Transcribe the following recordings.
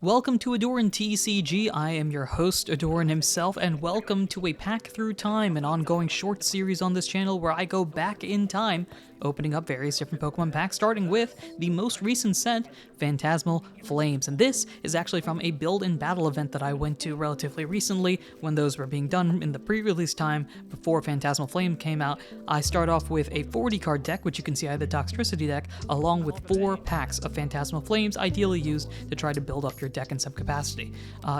Welcome to AhdurinTCG. I am your host, Ahdurin himself, and welcome to a Pack Through Time, an ongoing short series on this channel where I go back in time, opening up various different Pokemon packs, starting with the most recent set, Phantasmal Flames. And this is actually from a build and battle event that I went to relatively recently when those were being done in the pre-release time before Phantasmal Flame came out. I start off with a 40 card deck, which you can see I had the Toxtricity deck, along with 4 packs of Phantasmal Flames, ideally used to try to build up your deck in some capacity.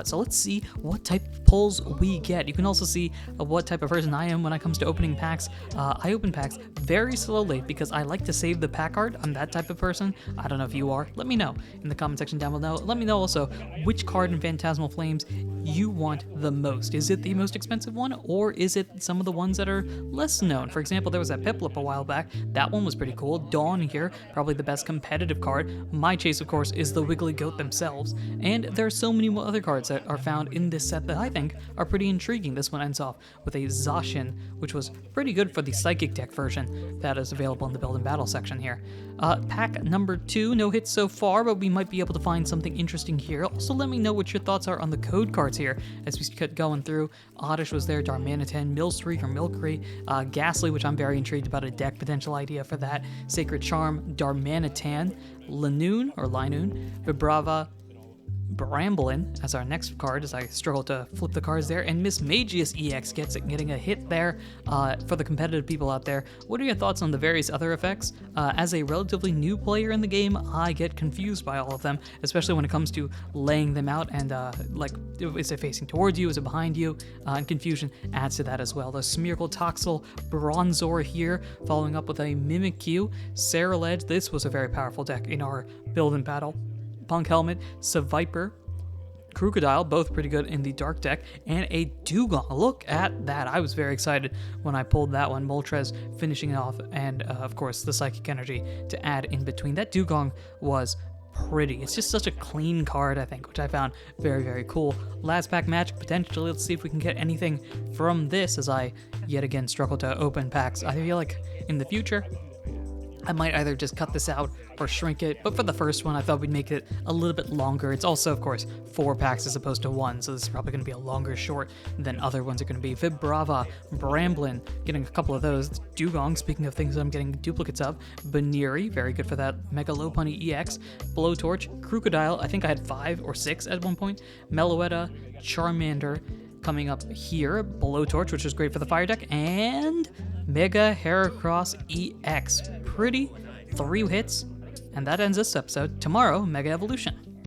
So let's see what type of pulls we get. You can also see what type of person I am when it comes to opening packs. I open packs very slowly because I like to save the pack art. I'm that type of person. I don't know if you are. Let me know in the comment section down below. Let me know also which card in Phantasmal Flames you want the most. Is it the most expensive one, or is it some of the ones that are less known? For example, there was that Piplup a while back. That one was pretty cool. Dawn here, probably the best competitive card. My chase, of course, is the Wiggly Goat themselves. And there are so many other cards that are found in this set that I think are pretty intriguing. This one ends off with a Zacian, which was pretty good for the Psychic deck version that is available in the build and battle section here. Pack number 2, no hits so far, but we might be able to find something interesting here. Also, let me know what your thoughts are on the code cards here as we kept going through. Oddish was there, Darmanitan, Millstreak or Milcery, Ghastly, which I'm very intrigued about a deck potential idea for that, Sacred Charm, Darmanitan, Linoon or Linoon, Vibrava, Bramblin as our next card as I struggle to flip the cards there, and Miss Magius EX getting a hit there for the competitive people out there. What are your thoughts on the various other effects? As a relatively new player in the game, I get confused by all of them, especially when it comes to laying them out and like, is it facing towards you, is it behind you, and confusion adds to that as well. The Smeargle, Toxel, Bronzor here, following up with a Mimikyu, Ceruledge. This was a very powerful deck in our build and battle. Punk Helmet, Seviper, Crocodile, both pretty good in the dark deck, and a Dugong. Look at that. I was very excited when I pulled that one. Moltres finishing it off, and of course the Psychic Energy to add in between. That Dugong was pretty. It's just such a clean card, I think, which I found very, very cool. Last pack magic, potentially. Let's see if we can get anything from this as I yet again struggle to open packs. I feel like in the future, I might either just cut this out or shrink it, but for the first one, I thought we'd make it a little bit longer. It's also, of course, 4 packs as opposed to 1, so this is probably going to be a longer short than other ones are going to be. Vibrava, Bramblin, getting a couple of those. Dugong, speaking of things I'm getting duplicates of. Baneri, very good for that. Mega Lopunny EX. Blowtorch, Crocodile, I think I had 5 or 6 at one point. Meloetta, Charmander, coming up here. Blowtorch, which is great for the fire deck, and Mega Heracross EX. Pretty 3 hits, and that ends this episode. Tomorrow, Mega Evolution.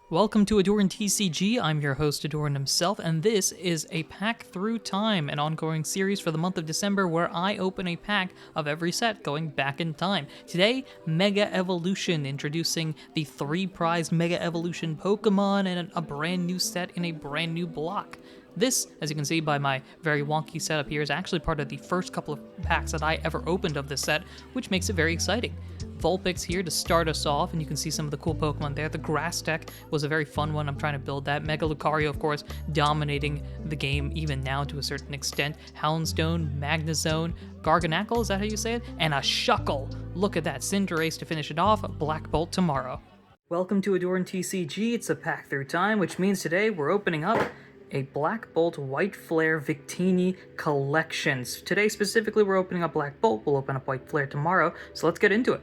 Welcome to AhdurinTCG. I'm your host, Ahdurin himself, and this is a Pack Through Time, an ongoing series for the month of December where I open a pack of every set going back in time. Today, Mega Evolution, introducing the 3 prized Mega Evolution Pokemon and a brand new set in a brand new block. This, as you can see by my very wonky setup here, is actually part of the first couple of packs that I ever opened of this set, which makes it very exciting. Vulpix here to start us off, and you can see some of the cool Pokemon there. The Grass deck was a very fun one. I'm trying to build that. Mega Lucario, of course, dominating the game even now to a certain extent. Houndstone, Magnezone, Garganacl, is that how you say it? And a Shuckle. Look at that. Cinderace to finish it off. Black Bolt tomorrow. Welcome to AhdurinTCG. It's a Pack Through Time, which means today we're opening up a Black Bolt White Flare Victini collections. Today specifically we're opening up Black Bolt, we'll open up White Flare tomorrow, so let's get into it.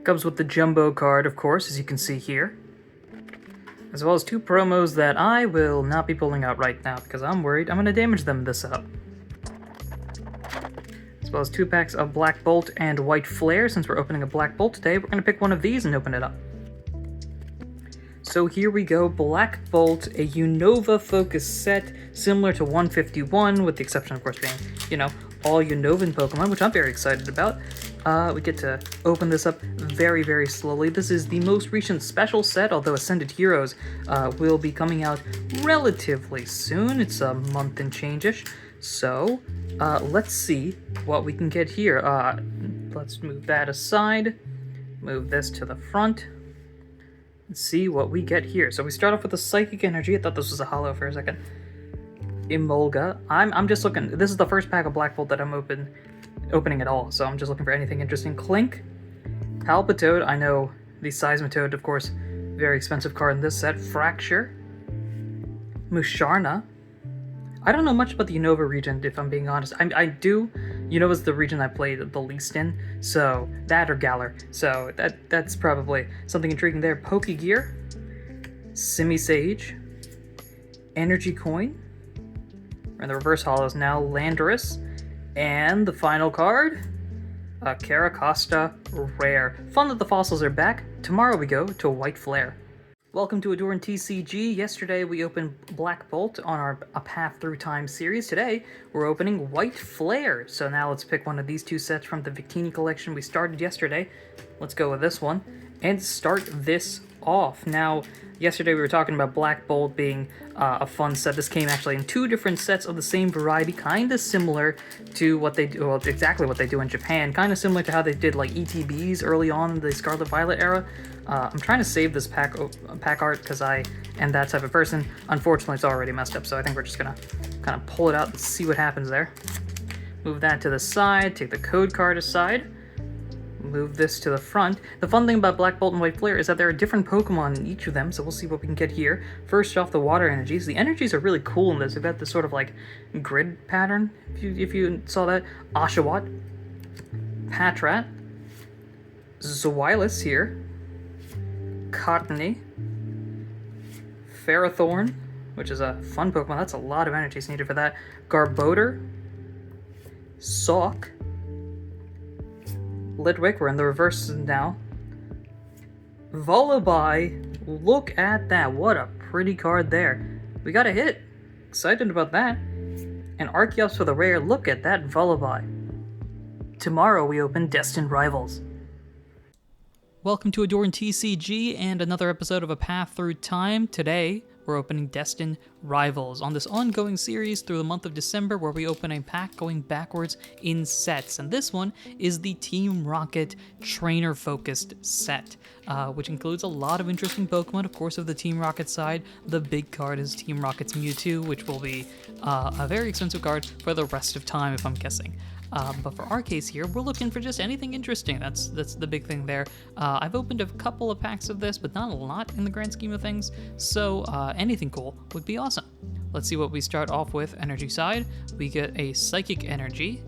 Comes with the Jumbo card, of course, as you can see here, as well as 2 promos that I will not be pulling out right now because I'm worried I'm going to damage them this up. As well as 2 packs of Black Bolt and White Flare. Since we're opening a Black Bolt today, we're going to pick one of these and open it up. So here we go, Black Bolt, a Unova focused set, similar to 151, with the exception, of course, being, you know, all Unovan Pokemon, which I'm very excited about. We get to open this up very, very slowly. This is the most recent special set, although Ascended Heroes will be coming out relatively soon. It's a month and change-ish. So, let's see what we can get here. Let's move that aside, move this to the front. Let's see what we get here. So we start off with the Psychic Energy. I thought this was a holo for a second. Emolga. I'm just looking. This is the first pack of Black Bolt that I'm opening at all, so I'm just looking for anything interesting. Clink, Palpitoad, I know the Seismitoad, of course, very expensive card in this set. Fracture. Musharna. I don't know much about the Unova region, if I'm being honest. I do. Unova's the region I played the least in, so that or Galar. So that's probably something intriguing there. Pokegear. Simisage. Energy Coin. And the reverse holo is now Landorus. And the final card, Caracosta Rare. Fun that the fossils are back. Tomorrow we go to White Flare. Welcome to AhdurinTCG. Yesterday we opened Black Bolt on our A Path Through Time series. Today we're opening White Flare. So now let's pick one of these two sets from the Victini collection we started yesterday. Let's go with this one and start this off. Now, yesterday we were talking about Black Bolt being a fun set. This came actually in two different sets of the same variety, kind of similar to what they do, well, exactly what they do in Japan, kind of similar to how they did like ETBs early on in the Scarlet Violet era. I'm trying to save this pack art because I am that type of person. Unfortunately, it's already messed up, so I think we're just gonna kind of pull it out and see what happens there. Move that to the side, take the code card aside. Move this to the front. The fun thing about Black Bolt and White Flare is that there are different Pokemon in each of them, so we'll see what we can get here. First off, the water energies. The energies are really cool in this. They've got this sort of like grid pattern, if you saw that. Oshawott, Patrat, Zweilous here, Cottony, Ferrothorn, which is a fun Pokemon. That's a lot of energies needed for that. Garbodor, Sawk, Litwick, we're in the reverse now. Vullaby, look at that. What a pretty card there. We got a hit. Excited about that. And Archeops for the rare. Look at that Vullaby. Tomorrow we open Destined Rivals. Welcome to AhdurinTCG and another episode of A Path Through Time. Today, we're opening Destined Rivals on this ongoing series through the month of December where we open a pack going backwards in sets. And this one is the Team Rocket trainer-focused set, which includes a lot of interesting Pokemon. Of course, of the Team Rocket side, the big card is Team Rocket's Mewtwo, which will be a very expensive card for the rest of time, if I'm guessing. But for our case here, we're looking for just anything interesting. That's the big thing there. I've opened a couple of packs of this, but not a lot in the grand scheme of things, so anything cool would be awesome. Let's see what we start off with. Energy side, we get a Psychic Energy.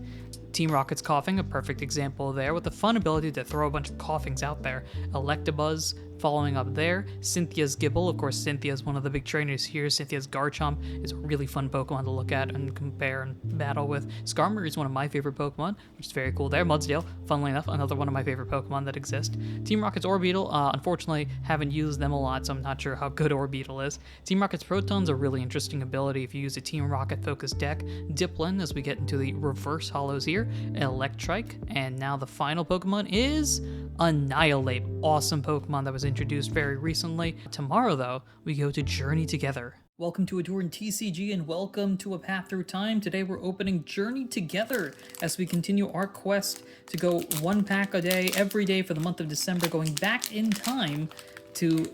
Team Rocket's Coughing, a perfect example there, with the fun ability to throw a bunch of Coughings out there. Electabuzz, following up there. Cynthia's Gibble, of course Cynthia is one of the big trainers here. Cynthia's Garchomp is a really fun Pokemon to look at and compare and battle with. Skarmory is one of my favorite Pokemon, which is very cool there. Mudsdale, funnily enough, another one of my favorite Pokemon that exist. Team Rocket's Orbeetle, unfortunately haven't used them a lot, so I'm not sure how good Orbeetle is. Team Rocket's Proton's a really interesting ability if you use a Team Rocket focused deck. Dipplin, as we get into the reverse holos here. Electrike, and now the final Pokemon is Annihilate. Awesome Pokemon that was introduced very recently. Tomorrow, though, we go to Journey Together. Welcome to AhdurinTCG and welcome to A Path Through Time. Today we're opening Journey Together as we continue our quest to go one pack a day, every day for the month of December, going back in time to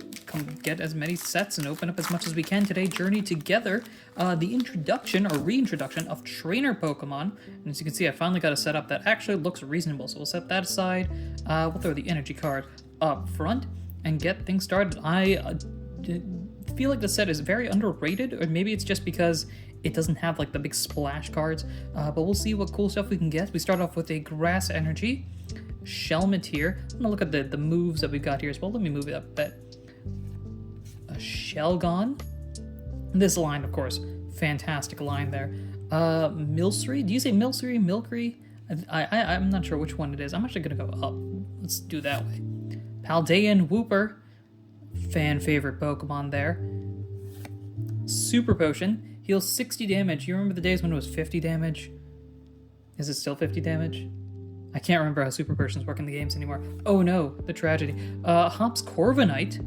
get as many sets and open up as much as we can. Today, Journey Together, the introduction or reintroduction of trainer Pokemon. And as you can see, I finally got a setup that actually looks reasonable. So we'll set that aside. We'll throw the energy card up front and get things started. I feel like the set is very underrated, or maybe it's just because it doesn't have like the big splash cards, but we'll see what cool stuff we can get. We start off with a Grass Energy, Shelmet here. I'm gonna look at the moves that we've got here as well. Let me move it up a bit. A Shelgon. This line, of course, fantastic line there. Milcery. Do you say Milcery, Milcery? I'm not sure which one it is. I'm actually gonna go up. Let's do that way. Paldean Wooper. Fan favorite Pokemon there. Super Potion. Heals 60 damage. You remember the days when it was 50 damage? Is it still 50 damage? I can't remember how Super Potions work in the games anymore. Oh no, the tragedy. Hops Corviknight.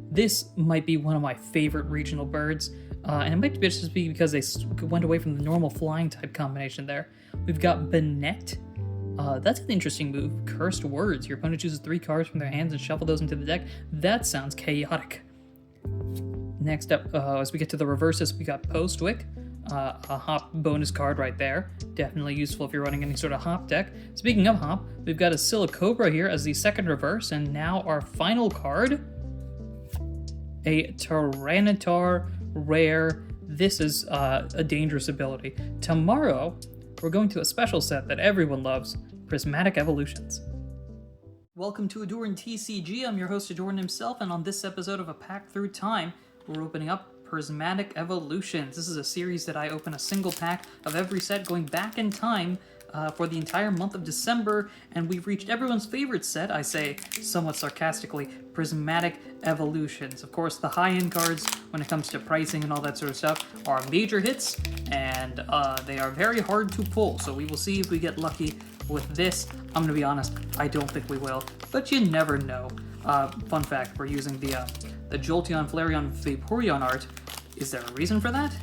This might be one of my favorite regional birds, and it might just be because they went away from the normal flying type combination there. We've got Banette. That's an interesting move. Cursed Words. Your opponent chooses 3 cards from their hands and shuffle those into the deck. That sounds chaotic. Next up, as we get to the reverses, we got Postwick. a hop bonus card right there. Definitely useful if you're running any sort of hop deck. Speaking of hop, we've got a Silicobra here as the second reverse, and now our final card, a Tyranitar rare. This is a dangerous ability. Tomorrow, we're going to a special set that everyone loves, Prismatic Evolutions. Welcome to AhdurinTCG. I'm your host, Ahdurin himself, and on this episode of A Pack Through Time, we're opening up Prismatic Evolutions. This is a series that I open a single pack of every set going back in time for the entire month of December, and we've reached everyone's favorite set, I say somewhat sarcastically, Prismatic Evolutions. Of course, the high-end cards, when it comes to pricing and all that sort of stuff, are major hits, and they are very hard to pull, so we will see if we get lucky with this. I'm gonna be honest, I don't think we will, but you never know. Fun fact, we're using the Jolteon, Flareon, Vaporeon art. Is there a reason for that?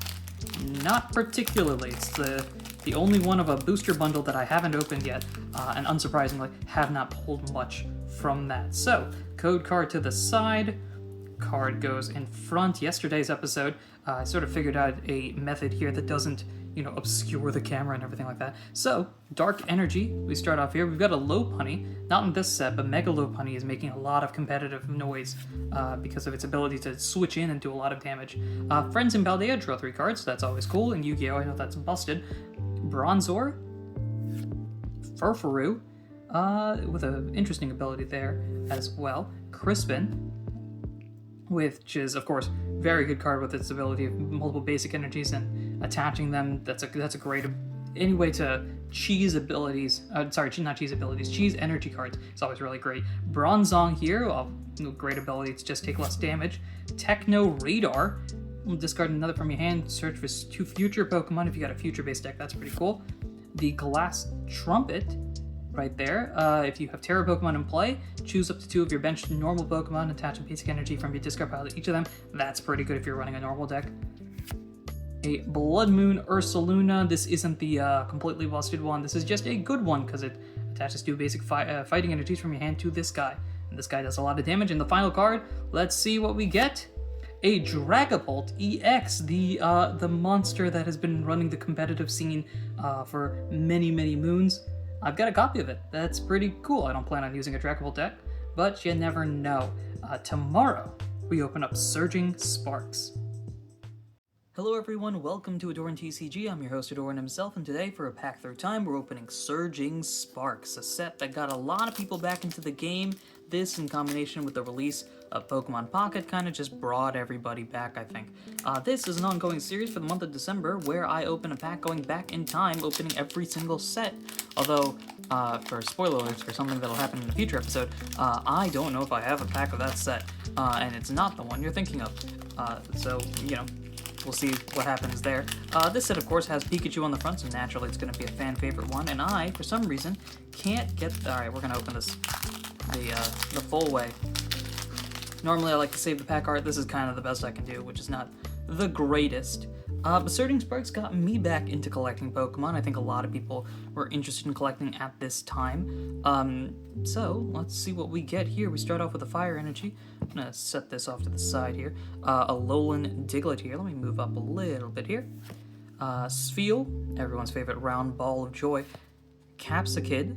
Not particularly. It's the only one of a booster bundle that I haven't opened yet, and unsurprisingly, have not pulled much from that. So, code card to the side, card goes in front. Yesterday's episode, I sort of figured out a method here that doesn't, obscure the camera and everything like that. So, Dark Energy, we start off here. We've got a Lopunny, not in this set, but Mega Lopunny is making a lot of competitive noise because of its ability to switch in and do a lot of damage. Friends in Paldea draw 3 cards, so that's always cool. In Yu-Gi-Oh! I know that's busted. Bronzor, Furfuru, with an interesting ability there as well. Crispin, which is, of course, very good card with its ability of multiple basic energies and attaching them. That's a great any way to cheese abilities. Cheese energy cards. It's always really great. Bronzong here, great ability to just take less damage. Techno Radar. Discard another from your hand. Search for 2 future Pokemon. If you got a future-based deck, that's pretty cool. The Glass Trumpet. Right there. If you have Terra Pokemon in play, choose up to 2 of your benched normal Pokemon, attach a basic energy from your discard pile to each of them. That's pretty good if you're running a normal deck. A Blood Moon Ursaluna. This isn't the completely busted one. This is just a good one because it attaches 2 basic fighting energies from your hand to this guy. And this guy does a lot of damage. In the final card, let's see what we get. A Dragapult EX, the monster that has been running the competitive scene for many, many moons. I've got a copy of it. That's pretty cool. I don't plan on using a Dragapult deck, but you never know. Tomorrow, we open up Surging Sparks. Hello everyone, welcome to AhdurinTCG. I'm your host, Ahdurin himself, and today for A Pack Through Time, we're opening Surging Sparks, a set that got a lot of people back into the game. This, in combination with the release of Pokemon Pocket, kind of just brought everybody back, I think. This is an ongoing series for the month of December, where I open a pack going back in time, opening every single set. Although, for spoiler alerts for something that'll happen in a future episode, I don't know if I have a pack of that set, and it's not the one you're thinking of. So, we'll see what happens there. This set, of course, has Pikachu on the front, so naturally it's going to be a fan favorite one, and I, for some reason, can't get... Alright, we're going to open this the full way. Normally I like to save the pack art. This is kind of the best I can do, which is not the greatest. But Surging Sparks got me back into collecting Pokemon. I think a lot of people were interested in collecting at this time. So let's see what we get here. We start off with a Fire Energy. I'm gonna set this off to the side here. A Alolan Diglett here. Let me move up a little bit here. Spheal, everyone's favorite round ball of joy. Capsakid.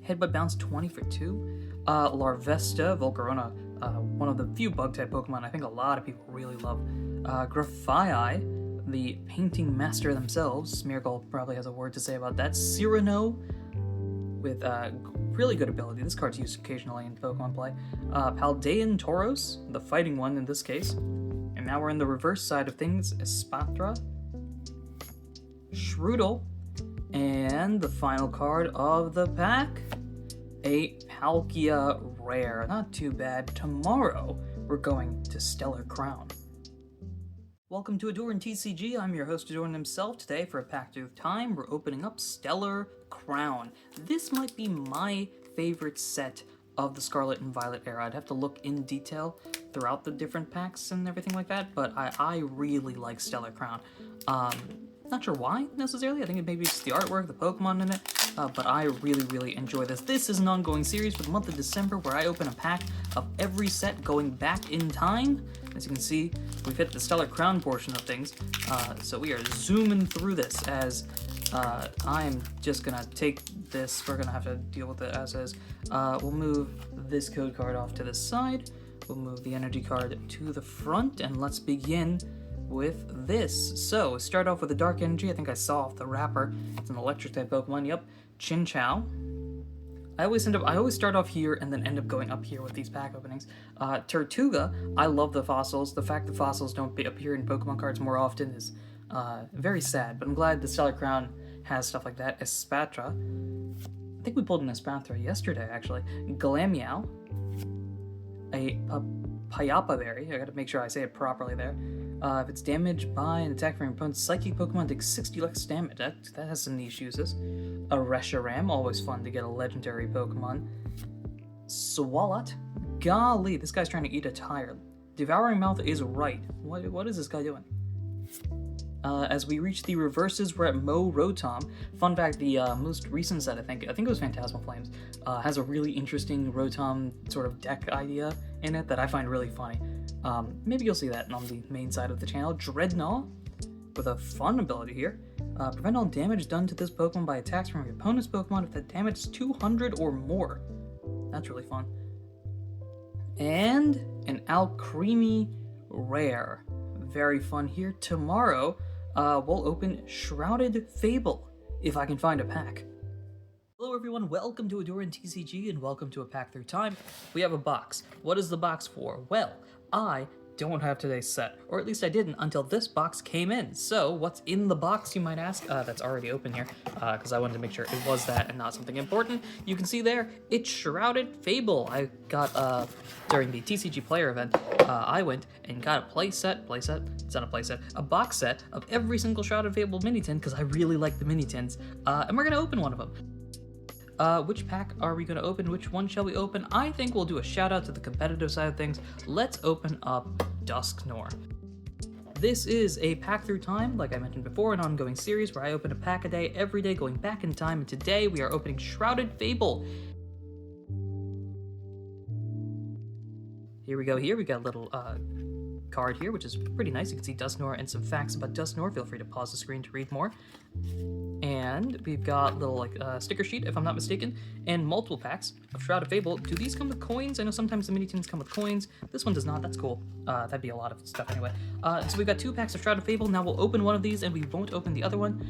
Headbutt Bounce 20 for 2. Larvesta, Volcarona, one of the few bug-type Pokemon I think a lot of people really love. Grafaiai, the painting master themselves. Smeargle probably has a word to say about that. Cyrano, with really good ability. This card's used occasionally in Pokemon play. Paldean Tauros, the fighting one in this case. And now we're in the reverse side of things. Espatra, Shroodle, and the final card of the pack, a Palkia rare. Not too bad. Tomorrow, we're going to Stellar Crown. Welcome to AhdurinTCG. I'm your host, Ahdurin himself. Today, for A Pack Through Time, we're opening up Stellar Crown. This might be my favorite set of the Scarlet and Violet era. I'd have to look in detail throughout the different packs and everything like that, but I really like Stellar Crown. Not sure why, necessarily. I think it maybe it's the artwork, the Pokemon in it, but I really, really enjoy this. This is an ongoing series for the month of December where I open a pack of every set going back in time. As you can see, we've hit the Stellar Crown portion of things, so we are zooming through this as I'm just gonna take this. We're gonna have to deal with it as is. We'll move this code card off to the side. We'll move the energy card to the front, and let's begin with this. So, start off with a Dark Energy. I think I saw off the wrapper. It's an electric type Pokemon. Yep, Chinchou. I always start off here and then end up going up here with these pack openings. Tortuga. I love the fossils. The fact that fossils don't appear in Pokemon cards more often is very sad. But I'm glad the Stellar Crown has stuff like that. Espatra. I think we pulled an Espatra yesterday, actually. Glameow. A Payapa Berry. I gotta make sure I say it properly there. If it's damaged by an attack from your opponent's psychic Pokemon, takes 60 less damage. That has some niche uses. A Reshiram, always fun to get a legendary Pokemon. Swalot. Golly, this guy's trying to eat a tire. Devouring Mouth is right. What is this guy doing? As we reach the reverses, we're at Mo Rotom. Fun fact, the most recent set, I think it was Phantasmal Flames, has a really interesting Rotom sort of deck idea in it that I find really funny. Maybe you'll see that on the main side of the channel. Dreadnought, with a fun ability here. Prevent all damage done to this Pokemon by attacks from your opponent's Pokemon if the damage is 200 or more. That's really fun. And an Alcremie Rare. Very fun here. Tomorrow, we'll open Shrouded Fable, if I can find a pack. Hello everyone, welcome to AhdurinTCG and welcome to a pack through time. We have a box. What is the box for? Well, I don't have today's set, or at least I didn't until this box came in. So what's in the box, you might ask? That's already open here, because I wanted to make sure it was that and not something important. You can see there, it's Shrouded Fable. I got, during the TCG player event, I went and got a it's not a playset, a box set of every single Shrouded Fable mini tin, because I really like the mini tins, and we're gonna open one of them. Which pack are we going to open? Which one shall we open? I think we'll do a shout out to the competitive side of things. Let's open up Dusknoir. This is a pack through time, like I mentioned before, an ongoing series where I open a pack a day, every day going back in time, and today we are opening Shrouded Fable. Here we go. Here we got a little card here, which is pretty nice. You can see Dusknoir and some facts about Dusknoir. Feel free to pause the screen to read more. And we've got a little sticker sheet, if I'm not mistaken, and multiple packs of Shrouded Fable. Do these come with coins? I know sometimes the mini tins come with coins. This one does not. That's cool. That'd be a lot of stuff anyway. So we've got 2 packs of Shrouded Fable. Now we'll open one of these and we won't open the other one.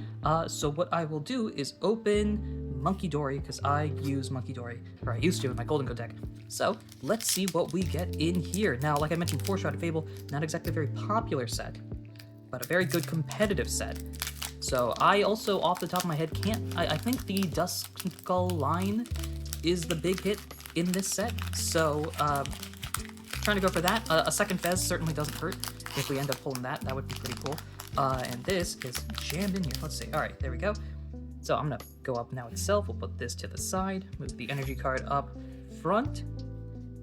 So what I will do is open Monkey Dory, because I use Monkey Dory, or I used to in my Golden Code deck. So let's see what we get in here. Now, like I mentioned before, Shrouded Fable, not exactly a very popular set, but a very good competitive set. So I also, off the top of my head, I think the Duskull line is the big hit in this set. So trying to go for that. A second Fez certainly doesn't hurt. If we end up pulling that, that would be pretty cool. And this is jammed in here. Let's see. All right, there we go. So I'm gonna go up now itself. We'll put this to the side, move the energy card up front,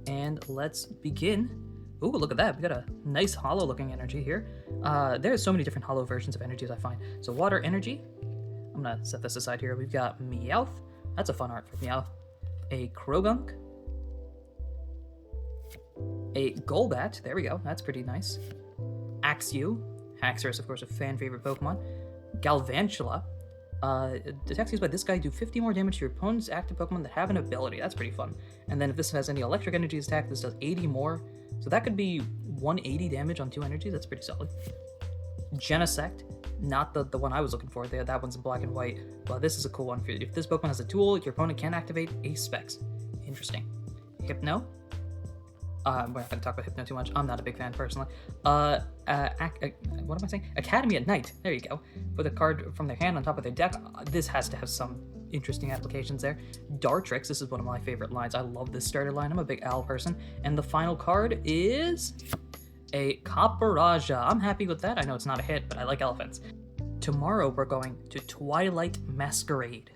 and let's begin. Ooh, look at that. We got a nice hollow looking energy here. There's so many different hollow versions of energies I find. So water energy. I'm gonna set this aside here. We've got Meowth. That's a fun art for Meowth. A Krogunk. A Golbat. There we go. That's pretty nice. Axew. Haxorus, of course, a fan favorite Pokemon. Galvantula. Attacks used by this guy do 50 more damage to your opponent's active Pokemon that have an ability. That's pretty fun. And then if this has any electric energies attack, this does 80 more. So that could be 180 damage on 2 energies. That's pretty solid. Genesect. Not the one I was looking for there. That one's in black and white. Well, this is a cool one for you. If this Pokemon has a tool, your opponent can activate a Specs. Interesting. Hypno. We're not going to talk about Hypno too much. I'm not a big fan, personally. What am I saying? Academy at Night. There you go. Put a card from their hand on top of their deck. This has to have some interesting applications there. Dartrix. This is one of my favorite lines. I love this starter line. I'm a big owl person. And the final card is a Copperajah. I'm happy with that. I know it's not a hit, but I like elephants. Tomorrow we're going to Twilight Masquerade.